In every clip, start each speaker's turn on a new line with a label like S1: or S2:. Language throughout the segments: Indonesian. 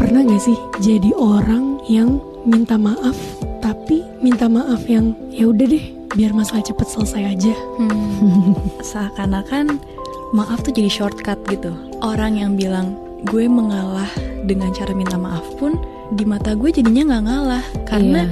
S1: Pernah gak sih jadi orang yang minta maaf, tapi minta maaf yang ya udah deh, biar masalah cepet selesai aja.
S2: Seakan-akan maaf tuh jadi shortcut gitu. Orang yang bilang gue mengalah dengan cara minta maaf pun di mata gue jadinya gak ngalah. Karena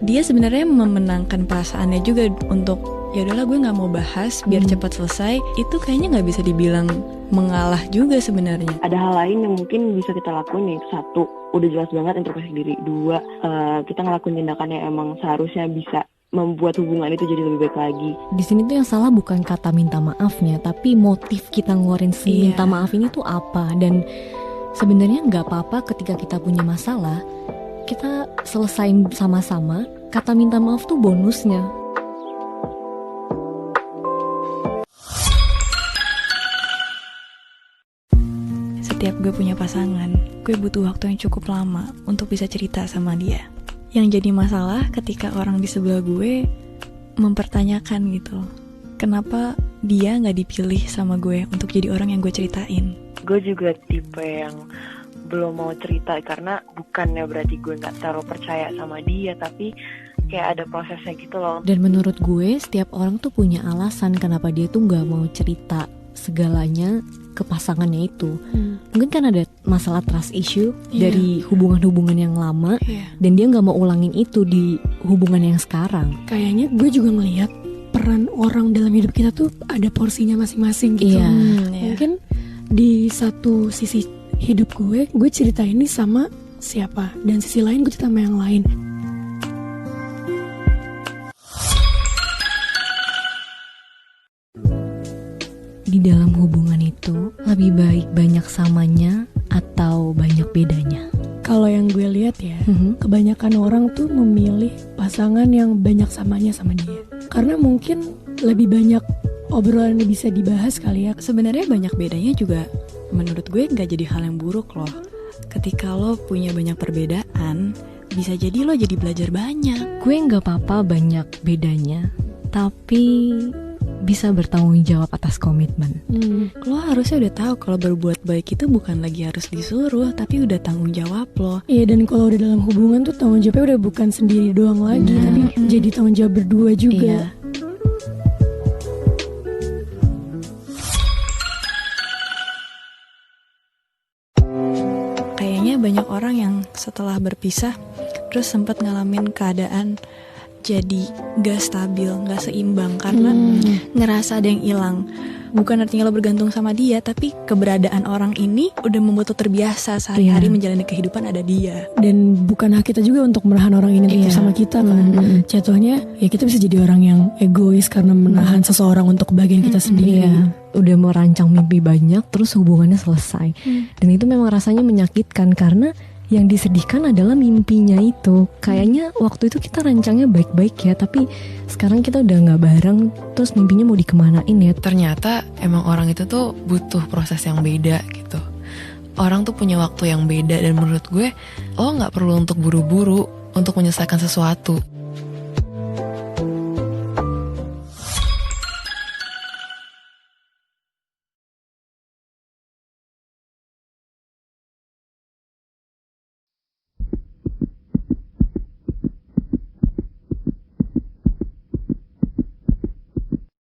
S2: dia sebenarnya memenangkan perasaannya juga untuk ya udahlah gue gak mau bahas biar cepat selesai. Itu kayaknya gak bisa dibilang mengalah juga sebenarnya.
S3: Ada hal lain yang mungkin bisa kita lakuin, yaitu satu, udah jelas banget introspeksi diri. Dua, kita ngelakuin tindakan yang emang seharusnya bisa membuat hubungan itu jadi lebih baik lagi.
S4: Di sini tuh yang salah bukan kata minta maafnya, tapi motif kita ngeluarin si minta maaf ini tuh apa. Dan sebenarnya nggak apa-apa ketika kita punya masalah, kita selesain sama-sama. Kata minta maaf tuh bonusnya.
S2: Setiap gue punya pasangan, gue butuh waktu yang cukup lama untuk bisa cerita sama dia. Yang jadi masalah ketika orang di sebelah gue mempertanyakan gitu, kenapa dia gak dipilih sama gue untuk jadi orang yang gue ceritain.
S3: Gue juga tipe yang belum mau cerita, karena bukannya berarti gue gak terlalu percaya sama dia, tapi kayak ada prosesnya gitu loh.
S4: Dan menurut gue setiap orang tuh punya alasan kenapa dia tuh gak mau cerita segalanya ke pasangannya itu. Mungkin kan ada masalah trust issue dari hubungan-hubungan yang lama, dan dia gak mau ulangin itu di hubungan yang sekarang.
S1: Kayaknya gue juga melihat peran orang dalam hidup kita tuh ada porsinya masing-masing gitu. Mungkin di satu sisi hidup gue cerita ini sama siapa, dan sisi lain gue cerita sama yang lain.
S4: Di dalam hubungan itu lebih baik banyak samanya atau banyak bedanya?
S1: Kalau yang gue lihat ya, kebanyakan orang tuh memilih pasangan yang banyak samanya sama dia. Karena mungkin lebih banyak obrolan yang bisa dibahas kali ya.
S2: Sebenarnya banyak bedanya juga menurut gue gak jadi hal yang buruk loh. Ketika lo punya banyak perbedaan, bisa jadi lo jadi belajar banyak.
S4: Gue gak apa-apa banyak bedanya, tapi bisa bertanggung jawab atas komitmen.
S2: Lo harusnya udah tahu kalau berbuat baik itu bukan lagi harus disuruh, tapi udah tanggung jawab lo.
S1: Iya, dan kalau udah dalam hubungan tuh tanggung jawabnya udah bukan sendiri doang lagi, tapi jadi tanggung jawab berdua juga.
S2: Kayaknya banyak orang yang setelah berpisah terus sempat ngalamin keadaan jadi gak stabil, gak seimbang karena ngerasa ada yang hilang. Bukan artinya lo bergantung sama dia, tapi keberadaan orang ini udah membuat lo terbiasa sehari-hari menjalani kehidupan ada dia.
S1: Dan bukan hak kita juga untuk menahan orang ini untuk bersama kita kan. Jatuhnya ya kita bisa jadi orang yang egois karena menahan seseorang untuk kebahagiaan kita sendiri.
S4: Udah mau rancang mimpi banyak, terus hubungannya selesai. Dan itu memang rasanya menyakitkan karena yang disedihkan adalah mimpinya itu. Kayaknya waktu itu kita rancangnya baik-baik ya, tapi sekarang kita udah gak bareng, terus mimpinya mau dikemanain ya.
S5: Ternyata emang orang itu tuh butuh proses yang beda gitu. Orang tuh punya waktu yang beda, dan menurut gue lo gak perlu untuk buru-buru untuk menyelesaikan sesuatu.